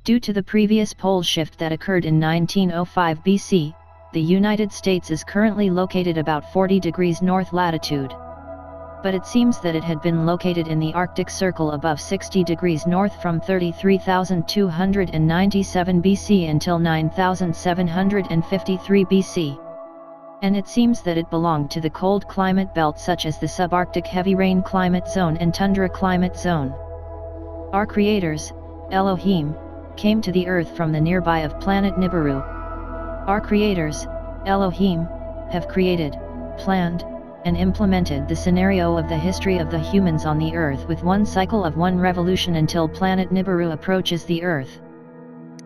Due to the previous pole shift that occurred in 1905 BC, the United States is currently located about 40 degrees north latitude. But it seems that it had been located in the Arctic Circle above 60 degrees north from 33,297 BC until 9,753 BC. And it seems that it belonged to the cold climate belt such as the subarctic heavy rain climate zone and tundra climate zone. Our creators, Elohim, came to the earth from the nearby of planet Nibiru. Our creators, Elohim, have created, planned, and implemented the scenario of the history of the humans on the earth with one cycle of one revolution until planet Nibiru approaches the earth.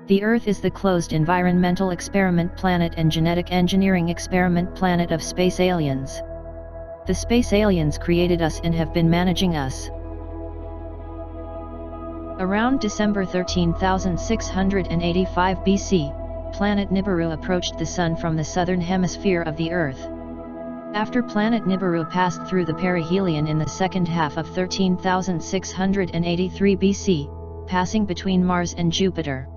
The earth is the closed environmental experiment planet and genetic engineering experiment planet of space aliens. The space aliens created us and have been managing us. Around December 13,685 BC, planet Nibiru approached the Sun from the southern hemisphere of the Earth. After planet Nibiru passed through the perihelion in the second half of 13,683 BC, passing between Mars and Jupiter.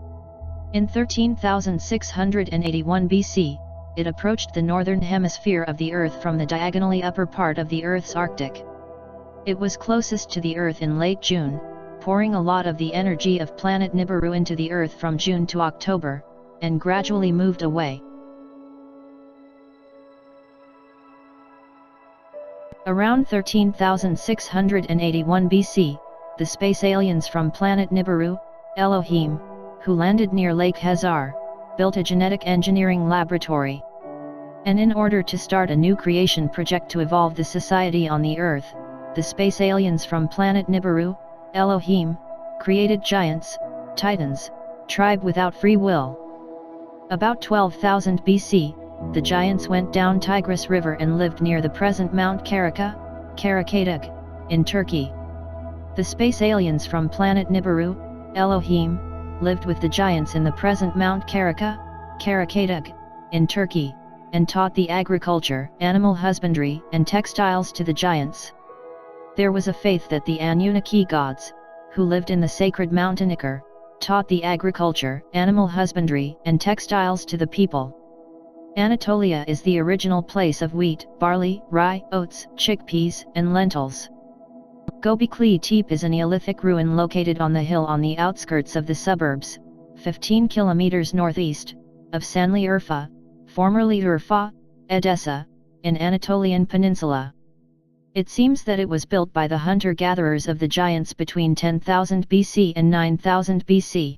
In 13,681 BC, it approached the northern hemisphere of the Earth from the diagonally upper part of the Earth's Arctic. It was closest to the Earth in late June, pouring a lot of the energy of planet Nibiru into the Earth from June to October, and gradually moved away. Around 13,681 BC, the space aliens from planet Nibiru, Elohim, who landed near Lake Hazar, built a genetic engineering laboratory. And in order to start a new creation project to evolve the society on the Earth, the space aliens from planet Nibiru, Elohim, created giants, titans, tribe without free will. About 12,000 BC, the giants went down Tigris River and lived near the present Mount Karakatag, in Turkey. The space aliens from planet Nibiru, Elohim, lived with the giants in the present Mount Karakatag, in Turkey, and taught the agriculture, animal husbandry, and textiles to the giants. There was a faith that the Annunaki gods, who lived in the sacred mountain Ikar, taught the agriculture, animal husbandry, and textiles to the people. Anatolia is the original place of wheat, barley, rye, oats, chickpeas, and lentils. Göbekli Tepe is a Neolithic ruin located on the hill on the outskirts of the suburbs, 15 kilometers northeast, of Şanlıurfa, formerly Urfa, Edessa, in Anatolian Peninsula. It seems that it was built by the hunter-gatherers of the giants between 10,000 BC and 9,000 BC.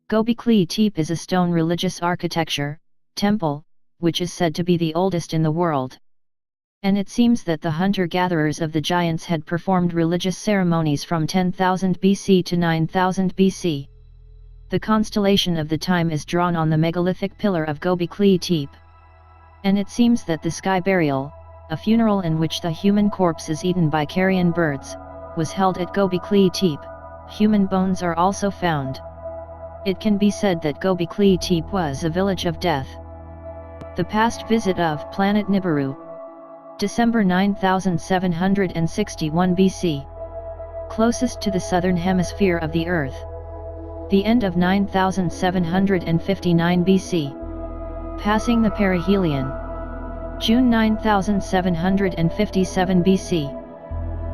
Göbekli Tepe is a stone religious architecture, temple, which is said to be the oldest in the world. And it seems that the hunter-gatherers of the giants had performed religious ceremonies from 10,000 BC to 9,000 BC. The constellation of the time is drawn on the megalithic pillar of Göbekli Tepe. And it seems that the sky burial, a funeral in which the human corpse is eaten by carrion birds, was held at Göbekli Tepe. Human bones are also found. It can be said that Göbekli Tepe was a village of death. The past visit of planet Nibiru. December 9761 BC. Closest to the southern hemisphere of the Earth. The end of 9759 BC. Passing the perihelion. June 9757 BC.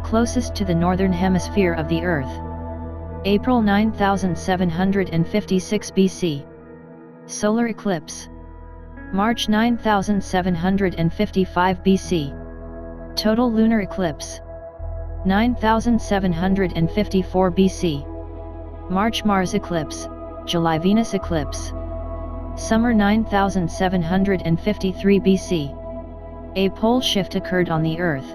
Closest to the northern hemisphere of the Earth. April 9756 BC. Solar eclipse. March 9755 BC. Total lunar eclipse. 9754 BC. March Mars eclipse, July Venus eclipse. Summer 9753 BC. A pole shift occurred on the Earth.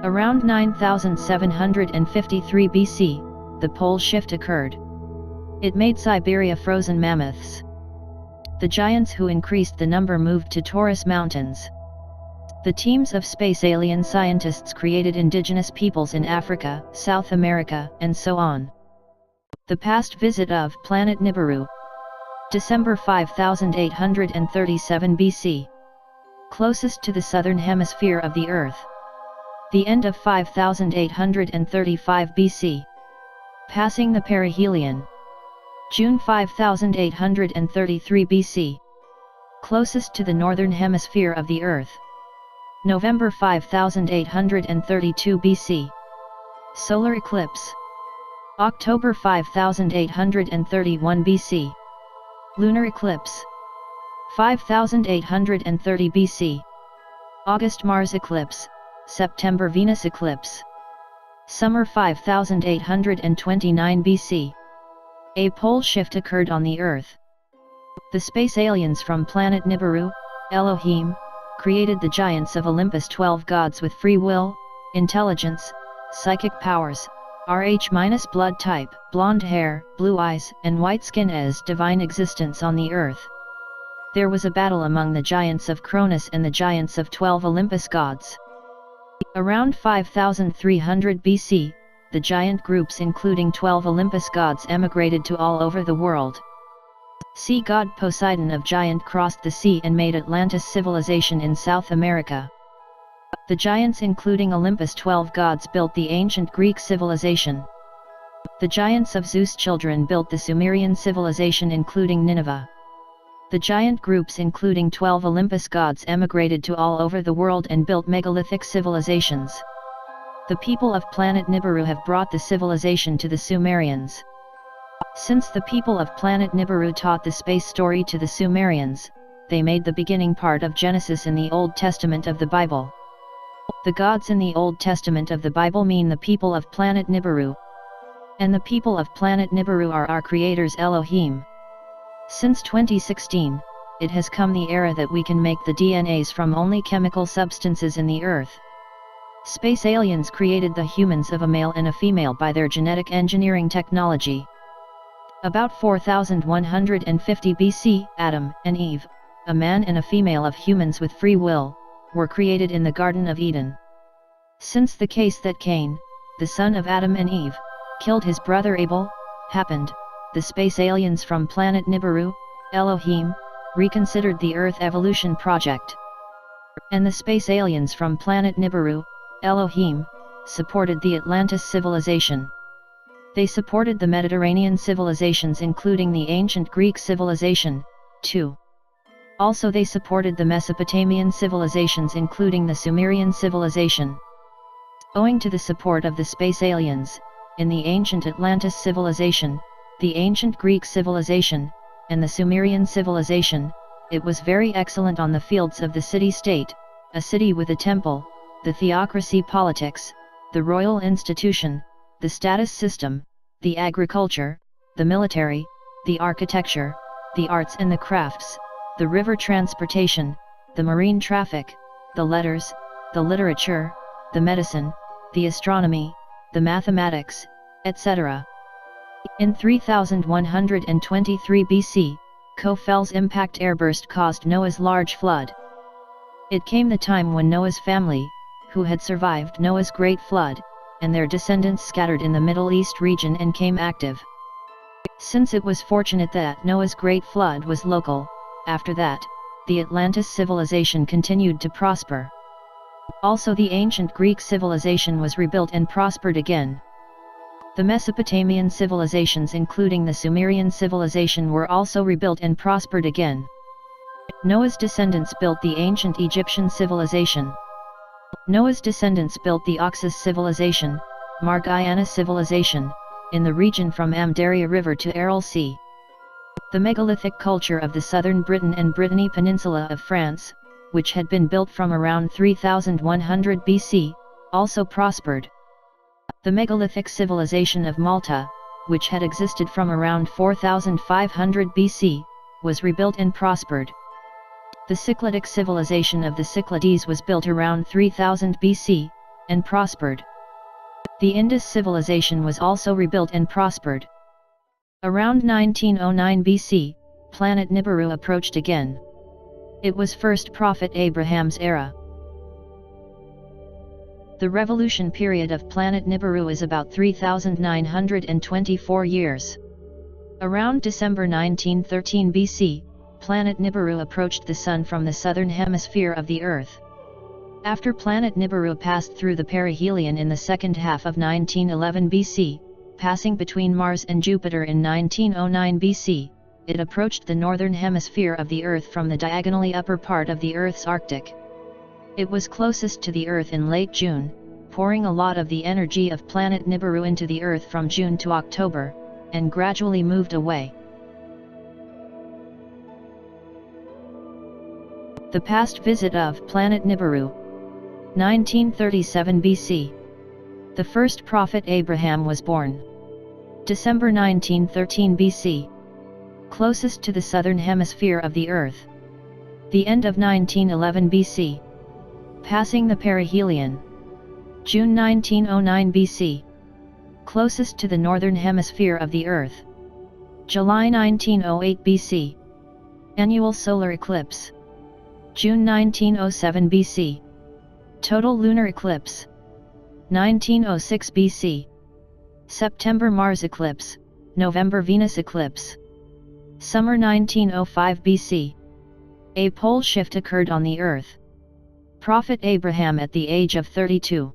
Around 9753 BC, the pole shift occurred. It made Siberia frozen mammoths. The giants who increased the number moved to Taurus Mountains. The teams of space alien scientists created indigenous peoples in Africa, South America, and so on. The past visit of planet Nibiru. December 5837 BC. Closest to the southern hemisphere of the Earth. The end of 5835 BC. Passing the perihelion. June 5833 BC. Closest to the northern hemisphere of the Earth. November 5832 BC. Solar eclipse. October 5831 BC. Lunar eclipse. 5830 BC. August Mars eclipse, September Venus eclipse. Summer 5829 BC. A pole shift occurred on the Earth. The space aliens from planet Nibiru, Elohim, created the giants of Olympus, 12 gods with free will, intelligence, psychic powers, Rh- blood type, blonde hair, blue eyes, and white skin as divine existence on the Earth. There was a battle among the giants of Cronus and the giants of 12 Olympus gods. Around 5300 BC, the giant groups including 12 Olympus gods emigrated to all over the world. Sea god Poseidon of Giant crossed the sea and made Atlantis civilization in South America. The giants including Olympus 12 gods built the ancient Greek civilization. The giants of Zeus' children built the Sumerian civilization including Nineveh. The giant groups including 12 Olympus gods emigrated to all over the world and built megalithic civilizations. The people of planet Nibiru have brought the civilization to the Sumerians. Since the people of planet Nibiru taught the space story to the Sumerians, they made the beginning part of Genesis in the Old Testament of the Bible. The gods in the Old Testament of the Bible mean the people of planet Nibiru. And the people of planet Nibiru are our creators Elohim. Since 2016, it has come the era that we can make the DNAs from only chemical substances in the Earth. Space aliens created the humans of a male and a female by their genetic engineering technology. About 4150 BC, Adam and Eve, a man and a female of humans with free will, were created in the Garden of Eden. Since the case that Cain, the son of Adam and Eve, killed his brother Abel, happened, the space aliens from planet Nibiru, Elohim, reconsidered the Earth evolution project. And the space aliens from planet Nibiru, Elohim, supported the Atlantis civilization. They supported the Mediterranean civilizations including the ancient Greek civilization, too. Also they supported the Mesopotamian civilizations including the Sumerian civilization. Owing to the support of the space aliens, in the ancient Atlantis civilization, the ancient Greek civilization, and the Sumerian civilization, it was very excellent on the fields of the city-state, a city with a temple, the theocracy politics, the royal institution, the status system, the agriculture, the military, the architecture, the arts and the crafts, the river transportation, the marine traffic, the letters, the literature, the medicine, the astronomy, the mathematics, etc. In 3123 BC, Koffel's impact airburst caused Noah's large flood. It came the time when Noah's family, who had survived Noah's great flood, and their descendants scattered in the Middle East region and came active. Since it was fortunate that Noah's great flood was local, after that, the Atlantis civilization continued to prosper. Also the ancient Greek civilization was rebuilt and prospered again. The Mesopotamian civilizations including the Sumerian civilization were also rebuilt and prospered again. Noah's descendants built the ancient Egyptian civilization. Noah's descendants built the Oxus civilization, Margiana civilization, in the region from Am-Daria River to Aral Sea. The megalithic culture of the southern Britain and Brittany Peninsula of France, which had been built from around 3100 BC, also prospered. The megalithic civilization of Malta, which had existed from around 4500 BC, was rebuilt and prospered. The Cycladic civilization of the Cyclades was built around 3000 BC, and prospered. The Indus civilization was also rebuilt and prospered. Around 1909 BC, planet Nibiru approached again. It was first Prophet Abraham's era. The revolution period of planet Nibiru is about 3924 years. Around December 1913 BC, planet Nibiru approached the Sun from the southern hemisphere of the Earth. After planet Nibiru passed through the perihelion in the second half of 1911 BC, Passing between Mars and Jupiter in 1909 BC, it approached the northern hemisphere of the Earth from the diagonally upper part of the Earth's Arctic. It was closest to the Earth in late June, pouring a lot of the energy of planet Nibiru into the Earth from June to October, and gradually moved away. The past visit of planet Nibiru. 1937 BC. The first prophet Abraham was born. December 1913 BC. Closest to the southern hemisphere of the Earth. The end of 1911 BC. Passing the perihelion. June 1909 BC. Closest to the northern hemisphere of the Earth. July 1908 BC. Annual solar eclipse. June 1907 BC. Total lunar eclipse. 1906 BC. September Mars eclipse, November Venus eclipse. Summer 1905 BC. A pole shift occurred on the Earth. Prophet Abraham at the age of 32.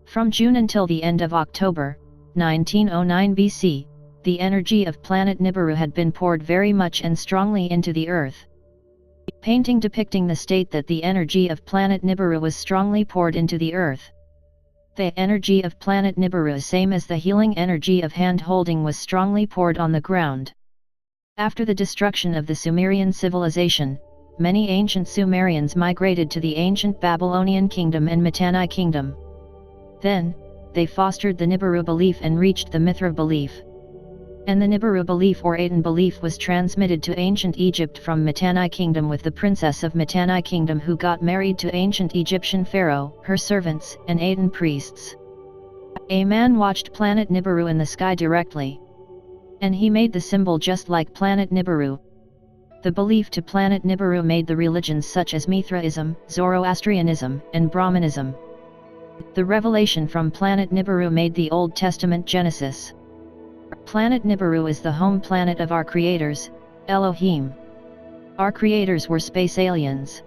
From June until the end of October, 1909 BC, the energy of planet Nibiru had been poured very much and strongly into the Earth. Painting depicting the state that the energy of planet Nibiru was strongly poured into the Earth. The energy of planet Nibiru, same as the healing energy of hand-holding, was strongly poured on the ground. After the destruction of the Sumerian civilization, many ancient Sumerians migrated to the ancient Babylonian kingdom and Mitanni kingdom. Then, they fostered the Nibiru belief and reached the Mithra belief. And the Nibiru belief or Aten belief was transmitted to ancient Egypt from Mitanni kingdom, with the princess of Mitanni kingdom who got married to ancient Egyptian pharaoh, her servants, and Aten priests. A man watched planet Nibiru in the sky directly. And he made the symbol just like planet Nibiru. The belief to planet Nibiru made the religions such as Mithraism, Zoroastrianism, and Brahmanism. The revelation from planet Nibiru made the Old Testament Genesis. Planet Nibiru is the home planet of our creators, Elohim. Our creators were space aliens.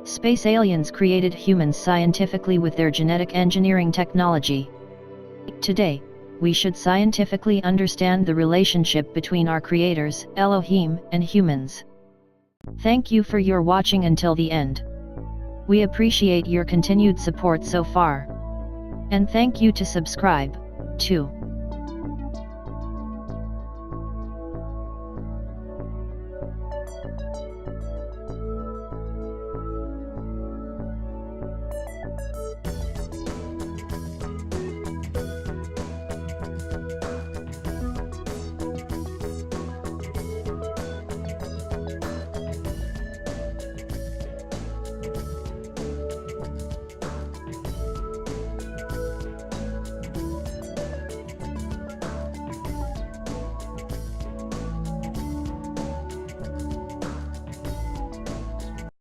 Space aliens created humans scientifically with their genetic engineering technology. Today, we should scientifically understand the relationship between our creators, Elohim, and humans. Thank you for your watching until the end. We appreciate your continued support so far. And thank you to subscribe, too.